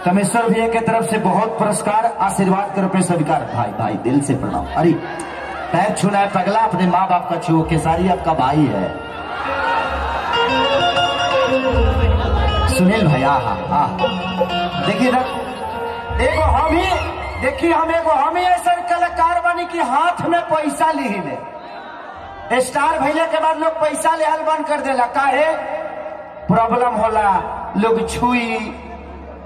कमेश्वर भैया की तरफ से बहुत पुरस्कार आशीर्वाद के रूप में स्वीकार। भाई भाई दिल से प्रणाम। अरे पैर छूना है पगला, अपने माँ बाप का छुओ, केसारी आपका भाई है। सुनील भैया हाँ देखिए ना, देखो हम ही देखिए हम ही ऐसा कलाकार बनी कि हाथ में पैसा ली ले। स्टार भैया के बाद लोग पैसा ले हल बंद कर देला, काहे प्रॉब्लम होला, लोग छुई,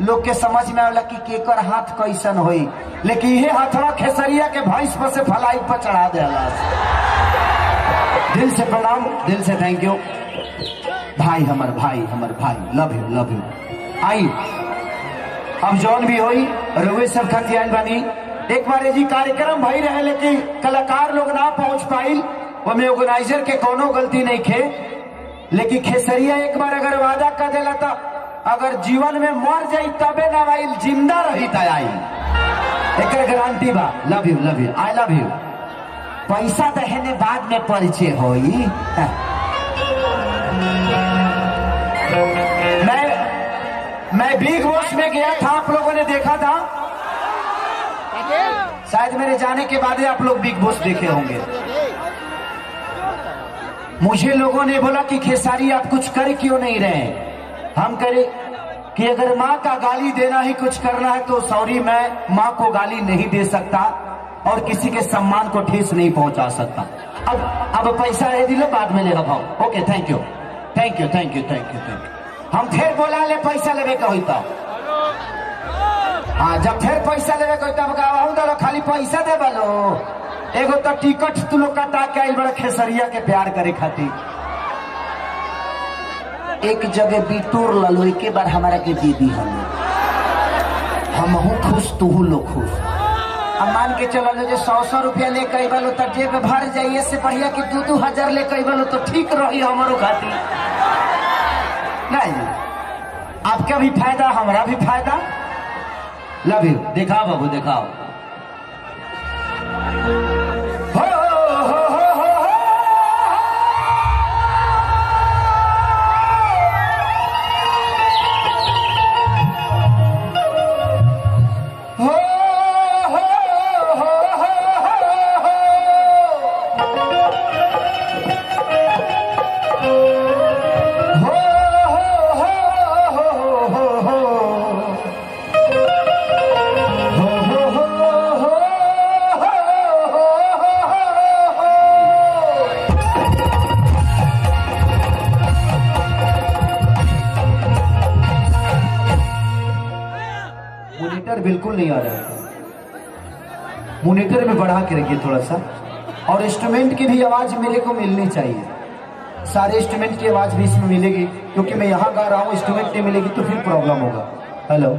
लोग के समझ में आला कि केकर हाथ कैसन होई, लेकिन ये हाथवा खेसरिया के भैंस पर से फलाई पर चढ़ा देला। दिल से प्रणाम, दिल से थैंक यू भाई, हमर भाई लव यू। आई अब जौन भी होई रउए सब खातिर आइल बानी। एक बार जी कार्यक्रम भई रहे लेकिन कलाकार लोग ना पहुंच पाइल, ओमे ऑर्गेनाइजर के कोनो गलती नहीं खे, लेकिन खेसरिया एक बार अगर वादा कर देला तो अगर जीवन में मर जाई तबे ना आइल, जिंदा रही त आई, एक गारंटी बा। Love you I love you. पैसा दहेने बाद में परिचय होई। मैं बिग बॉस में गया था, आप लोगों ने देखा था शायद, मेरे जाने के बाद आप लोग बिग बॉस देखे होंगे। मुझे लोगों ने बोला कि खेसारी आप कुछ कर क्यों नहीं रहे। हम करे कि अगर माँ का गाली देना ही कुछ करना है तो सॉरी, मैं माँ को गाली नहीं दे सकता और किसी के सम्मान को ठेस नहीं पहुंचा सकता। अब पैसा है दिलो, बाद में लेगा भाव। Okay thank you. हम फिर बोला ले पैसा लेवे का होता। हाँ जब फिर पैसा लेवे का होता खाली पैसा दे बोलो। एगो तो टिकट तू लोग कटा के आइल बड़ा खेसरिया के प्यार करे खातिर। एक जगह बिटोर ललो, एक बार हमारा के दीदी हम खुश तू लोग खुश। अब मान के चलो जो 100 रुपया ले कई बालो तो जेब भर जाइए, से बढ़िया कि 2-2 ले कई बालो तो ठीक रही हमारो खातिर। नहीं आपका भी फायदा हमारा भी फायदा। Love you. दिखाओ बाबू दिखाओ। बिल्कुल नहीं आ रहा है, मॉनिटर में बढ़ा के रखिए थोड़ा सा। और इंस्ट्रूमेंट की भी आवाज मेरे को मिलनी चाहिए, सारे इंस्ट्रूमेंट की आवाज भी इसमें मिलेगी, क्योंकि मैं यहाँ गा रहा हूँ, इंस्ट्रूमेंट नहीं मिलेगी तो फिर प्रॉब्लम होगा। हेलो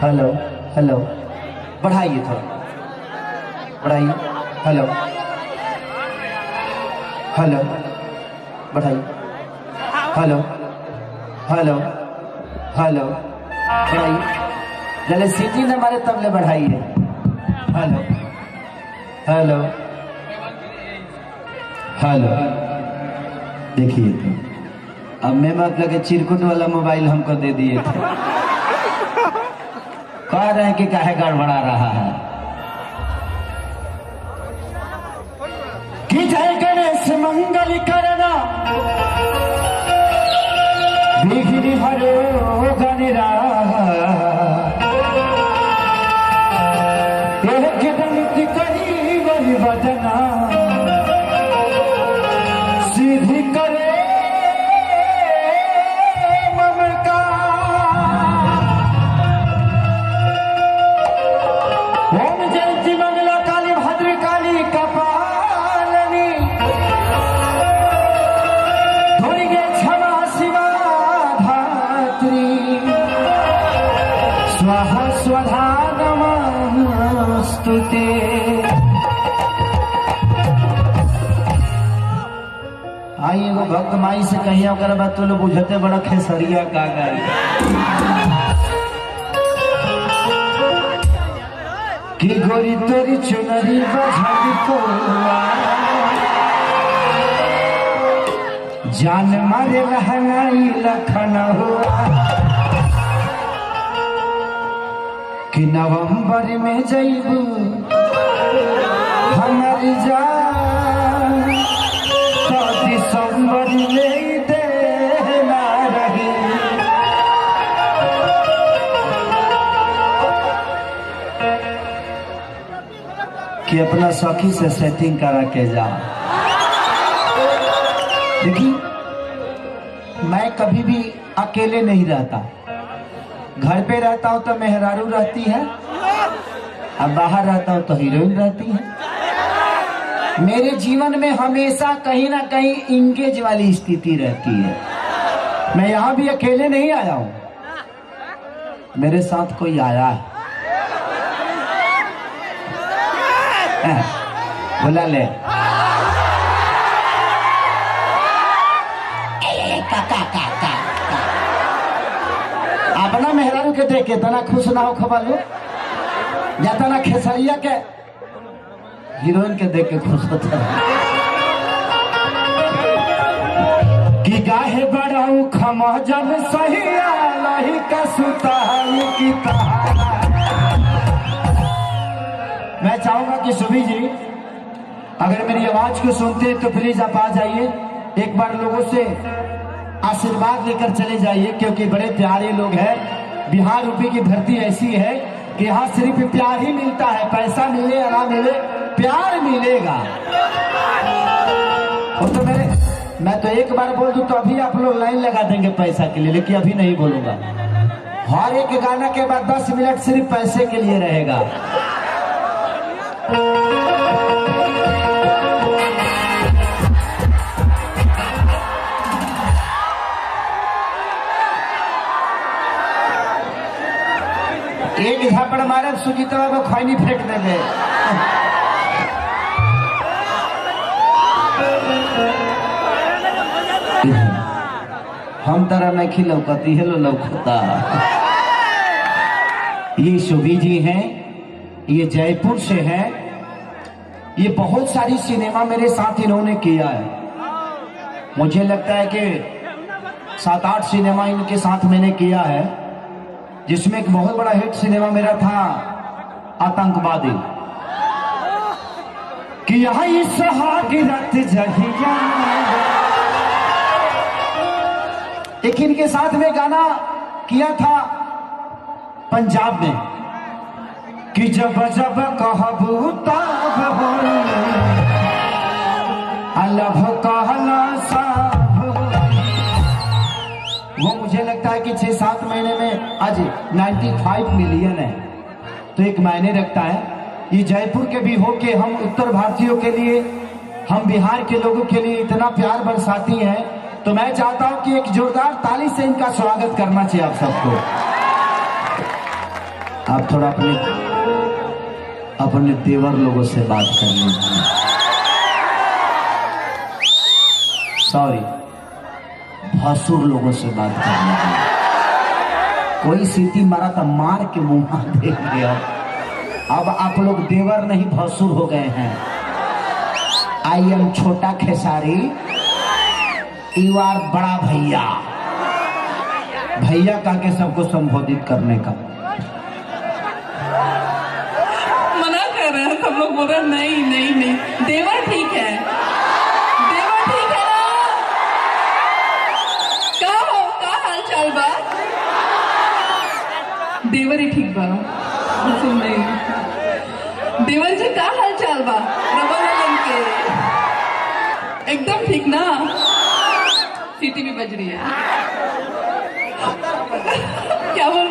हेलो हेलो, बढ़ाइए थोड़ा, बढ़ाइए। हेलो हेलो, बढ़ाइए। हेलो हेलो हेलो, बढ़ाइए। जले सीटी न मारे तब ले बढ़ाइए। हेलो हेलो हेलो, देखिए तो अब मैं मतलब के चिरकुट वाला मोबाइल हमको दे दिए थे, कह रहे हैं कि काहे गड़बड़ा रहा है। कि जय गणेश मंगल करना विघ्न हरो गणरा, बजना सीधी करे ममका। ओम जयंती मंगला काली भद्र काली कपालनी, दुर्गे क्षमा शिवा धात्री, स्वाहा स्वधा नमस्तुते। आई एगो भक्त माई से कहिया ओकर बात तो लोग बुझते बड़ा खेसरिया का गाई कि गोरी तोरी चुनरी बझल कोला, जान मारे लहंगाई लखन हुआ। कि नवंबर में जइबू हमर जान तो दिसंबर में देना रही। कि अपना सखी से सेटिंग करा के जा। देखिए मैं कभी भी अकेले नहीं रहता, घर पे रहता हूं तो मेहरारू रहती है, अब बाहर रहता हूं तो हीरोइन रहती है। मेरे जीवन में हमेशा कहीं ना कहीं इंगेज वाली स्थिति रहती है। मैं यहां भी अकेले नहीं आया हूं, मेरे साथ कोई आया है। बुला ले अपना मेहरारू के देख के तना खुश ना हो खबर लो, या तना खेसरिया के हीरोइन के देख के खुश होता है। कि गाहे बड़ाऊ खमजन सही आलही का सुताई की तहारा। मैं चाहूंगा कि सुभी जी अगर मेरी आवाज को सुनते हैं तो प्लीज आप आ जाइए, एक बार लोगों से आशीर्वाद लेकर चले जाइए, क्योंकि बड़े प्यारे लोग हैं। बिहार यूपी की धरती ऐसी है कि यहाँ सिर्फ प्यार ही मिलता है, पैसा मिले या ना मिले प्यार मिलेगा। और तो मैं तो एक बार बोल दूं तो अभी आप लोग लाइन लगा देंगे पैसा के लिए, लेकिन अभी नहीं बोलूंगा। हर एक गाना के बाद 10 मिनट सिर्फ पैसे के लिए रहेगा। एक झापड़ मारे सुजीतवा को खैनी फेंक देंगे। हम तरह नहीं खिलौकती है लो लौकता। ये शोभी जी हैं, ये जयपुर से हैं। ये बहुत सारी सिनेमा मेरे साथ इन्होंने किया है। मुझे लगता है कि 7-8 सिनेमा इनके साथ मैंने किया है, जिसमें एक बहुत बड़ा हिट सिनेमा मेरा था आतंकवादी। कि यहाँ इस हागिरत जहिया, एक इनके साथ में गाना किया था पंजाब में कि जब जब कहबू तब अल्लाह कहला साहब। वो मुझे लगता है कि 6-7 महीने में आज 95 मिलियन है, तो एक मायने रखता है। ये जयपुर के भी हो के हम उत्तर भारतीयों के लिए, हम बिहार के लोगों के लिए इतना प्यार बरसाती हैं, तो मैं चाहता हूं कि एक जोरदार ताली से इनका स्वागत करना चाहिए आप सबको। आप थोड़ा अपने देवर लोगों से बात कर लीजिए। सॉरी, भसुर लोगों से बात कर लीजिए। कोई सीटी मारा था, मार के मुंह देख लिया। अब आप लोग देवर नहीं भसुर हो गए हैं। आई एम छोटा खेसारी, यू आर बड़ा भैया। भैया कह के सबको संबोधित करने का मना कर रहे हैं। सब लोग बोल रहे हैं नहीं नहीं नहीं, देवर ठीक है, देवर ठीक है ना। का हाल चाल बा? देवर ही ठीक बा। सुन नहीं, देवर जी का हाल चाल बा? रबा वालन के एकदम ठीक ना? सीटी भी बज रही है। क्या बोल?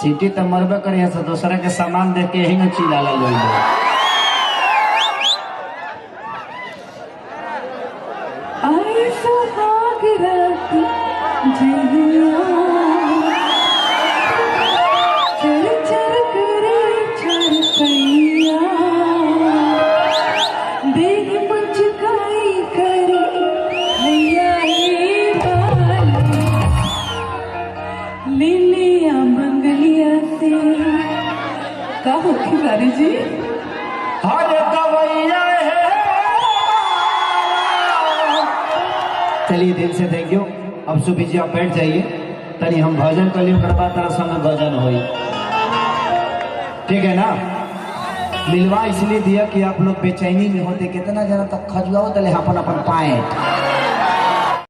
सीटी तो मरबे करिए से दूसरे के सामान देख के यही न चिल्ला लो। आई सुहागरात जिया चर चर करे चरपैया, देह मुझकाई करे हैया हे बाली, लिलिया मंगलिया से। का हो खिलाड़ी जी? अरे कवैया है। चलिए दिल से थैंक यू। अब सुबह जी आप बैठ जाइए, तनी हम भजन कर लियो, करवा तरह संग भजन होई। ठीक है ना। मिलवा इसलिए दिया कि आप लोग बेचैनी में होते, कितना जना तक खजुआओ तले अपन अपन पाए